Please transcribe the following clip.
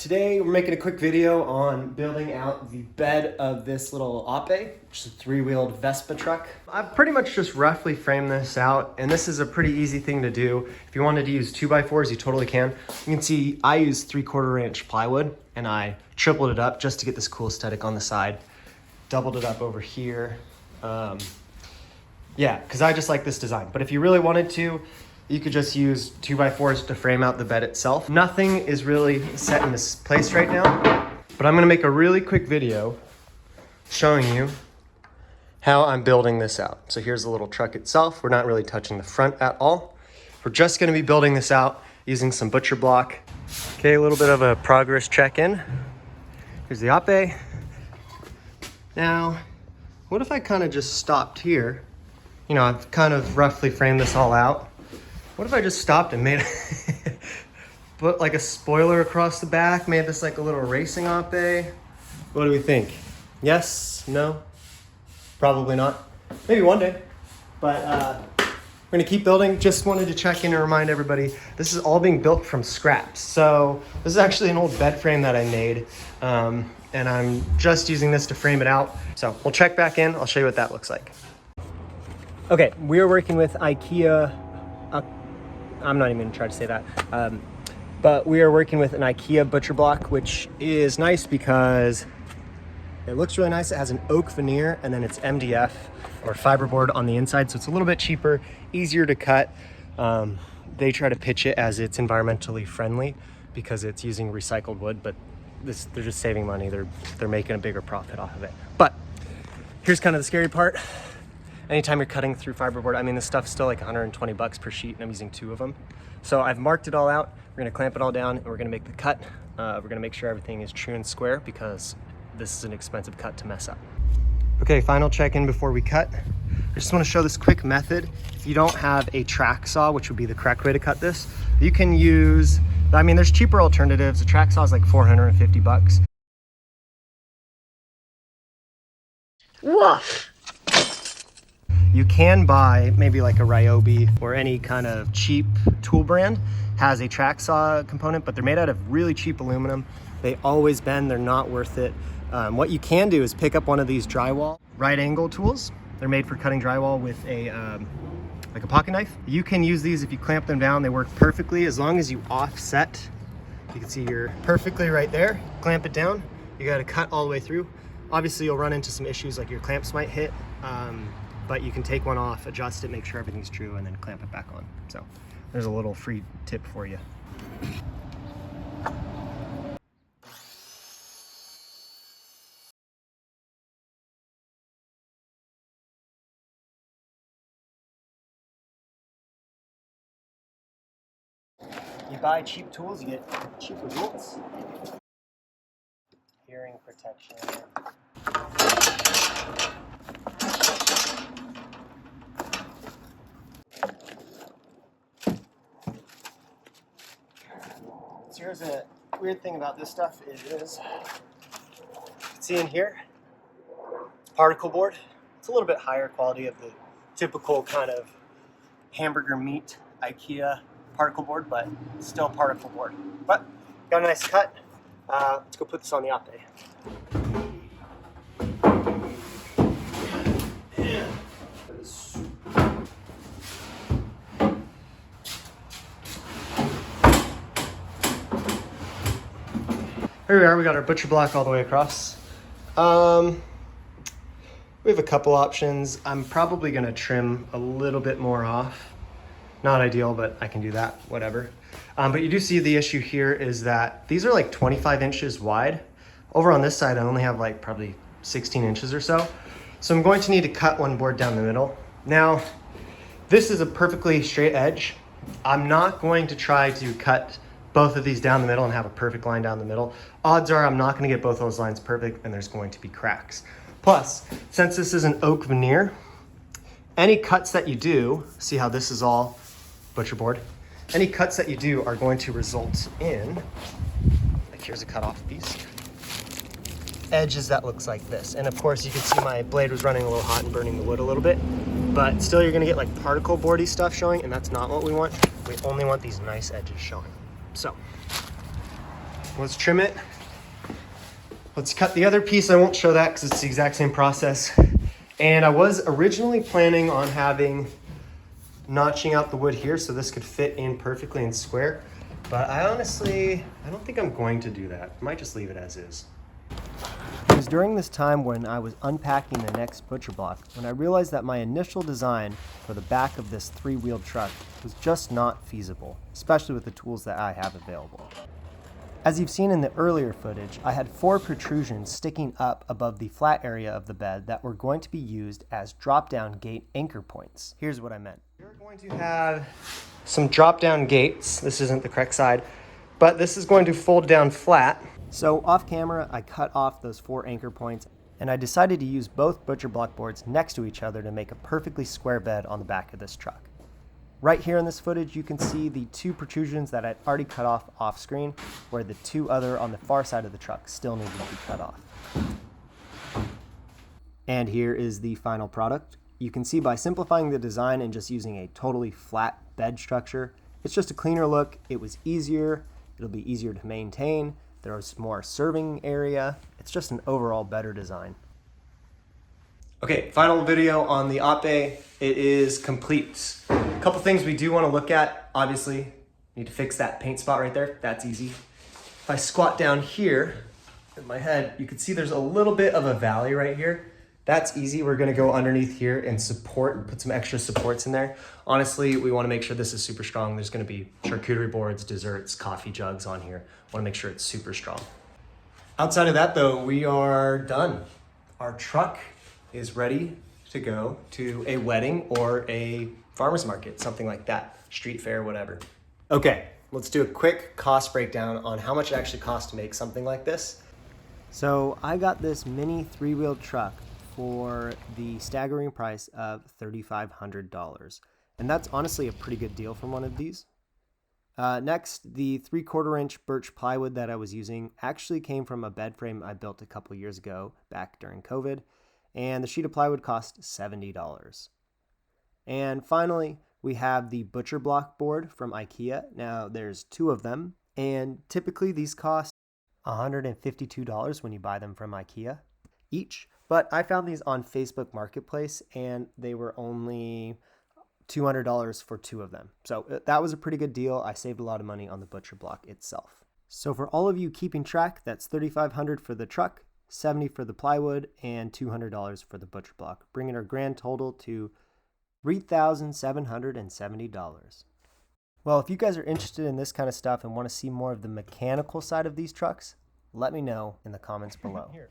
Today we're making a quick video on building out the bed of this little Ape, which is a three-wheeled Vespa truck. I've pretty much just roughly framed this out, and this is a pretty easy thing to do. If you wanted to use 2x4s, you totally can. You can see I use 3/4 inch plywood, and I tripled it up just to get this cool aesthetic on the side. Doubled it up over here. Yeah, because I just like this design. But if you really wanted to, you could just use 2x4s to frame out the bed itself. Nothing is really set in this place right now, but I'm gonna make a really quick video showing you how I'm building this out. So here's the little truck itself. We're not really touching the front at all. We're just gonna be building this out using some butcher block. Okay, a little bit of a progress check-in. Here's the Ape. Now, what if I kind of just stopped here? You know, I've kind of roughly framed this all out. What if I just stopped and made put like a spoiler across the back, made this like a little racing Ape? What do we think? Yes? No? Probably not. Maybe one day. But we're gonna keep building. Just wanted to check in and remind everybody, this is all being built from scraps. So this is actually an old bed frame that I made. And I'm just using this to frame it out. So we'll check back in. I'll show you what that looks like. Okay, we are working with Ikea. I'm not even gonna try to say that. But we are working with an Ikea butcher block, which is nice because it looks really nice. It has an oak veneer and then it's MDF or fiberboard on the inside. So it's a little bit cheaper, easier to cut. They try to pitch it as it's environmentally friendly because it's using recycled wood, but they're just saving money. They're making a bigger profit off of it. But here's kind of the scary part. Anytime you're cutting through fiberboard, I mean, this stuff's still like 120 bucks per sheet and I'm using 2 of them. So I've marked it all out. We're gonna clamp it all down and we're gonna make the cut. We're gonna make sure everything is true and square because this is an expensive cut to mess up. Okay, final check-in before we cut. I just wanna show this quick method. If you don't have a track saw, which would be the correct way to cut this, you can use, I mean, there's cheaper alternatives. A track saw is like 450 bucks. Woof! You can buy maybe like a Ryobi or any kind of cheap tool brand has a track saw component, but they're made out of really cheap aluminum. They always bend, they're not worth it. What you can do is pick up one of these drywall right angle tools. They're made for cutting drywall with a like a pocket knife. You can use these if you clamp them down. They work perfectly as long as you offset. You can see you're perfectly right there. Clamp it down. You got to cut all the way through. Obviously you'll run into some issues like your clamps might hit. But you can take one off, adjust it, make sure everything's true, and then clamp it back on. So there's a little free tip for you. You buy cheap tools, you get cheap results. Hearing protection. So here's a weird thing about this stuff is, you can see in here, it's particle board. It's a little bit higher quality of the typical kind of hamburger meat Ikea particle board, but still particle board. But got a nice cut. Let's go put this on the Ape. Here we are, we got our butcher block all the way across. We have a couple options. I'm probably gonna trim a little bit more off. Not ideal, but I can do that, whatever. But you do see the issue here is that these are like 25 inches wide. Over on this side, I only have like probably 16 inches or so. So I'm going to need to cut one board down the middle. Now, this is a perfectly straight edge. I'm not going to try to cut both of these down the middle and have a perfect line down the middle. Odds are I'm not gonna get both those lines perfect and there's going to be cracks. Plus, since this is an oak veneer, any cuts that you do, see how this is all butcher board? Any cuts that you do are going to result in, like here's a cut off piece, edges that looks like this. And of course you can see my blade was running a little hot and burning the wood a little bit, but still you're gonna get like particle boardy stuff showing, and that's not what we want. We only want these nice edges showing. So let's trim it. Let's cut the other piece. I won't show that because it's the exact same process. And I was originally planning on notching out the wood here so this could fit in perfectly and square. But I don't think I'm going to do that. I might just leave it as is. It was during this time when I was unpacking the next butcher block when I realized that my initial design for the back of this three-wheeled truck was just not feasible, especially with the tools that I have available. As you've seen in the earlier footage, I had 4 protrusions sticking up above the flat area of the bed that were going to be used as drop-down gate anchor points. Here's what I meant. You're going to have some drop-down gates. This isn't the correct side, but this is going to fold down flat. So off camera, I cut off those 4 anchor points, and I decided to use both butcher block boards next to each other to make a perfectly square bed on the back of this truck. Right here in this footage, you can see the 2 protrusions that I'd already cut off screen, where the 2 other on the far side of the truck still needed to be cut off. And here is the final product. You can see by simplifying the design and just using a totally flat bed structure, it's just a cleaner look. It was easier. It'll be easier to maintain. There was more serving area. It's just an overall better design. Okay, final video on the Ape. It is complete. A couple things we do want to look at. Obviously, need to fix that paint spot right there. That's easy. If I squat down here in my head, you can see there's a little bit of a valley right here. That's easy. We're gonna go underneath here and support and put some extra supports in there. Honestly, we wanna make sure this is super strong. There's gonna be charcuterie boards, desserts, coffee jugs on here. Wanna make sure it's super strong. Outside of that though, we are done. Our truck is ready to go to a wedding or a farmer's market, something like that, street fair, whatever. Okay, let's do a quick cost breakdown on how much it actually costs to make something like this. So I got this mini 3-wheeled truck for the staggering price of $3,500. And that's honestly a pretty good deal for one of these. Next, the 3/4 inch birch plywood that I was using actually came from a bed frame I built a couple years ago back during COVID. And the sheet of plywood cost $70. And finally, we have the butcher block board from Ikea. Now there's 2 of them, and typically these cost $152 when you buy them from Ikea each. But I found these on Facebook Marketplace and they were only $200 for 2 of them. So that was a pretty good deal. I saved a lot of money on the butcher block itself. So for all of you keeping track, that's $3,500 for the truck, $70 for the plywood, and $200 for the butcher block, bringing our grand total to $3,770. Well, if you guys are interested in this kind of stuff and want to see more of the mechanical side of these trucks, let me know in the comments below. Here.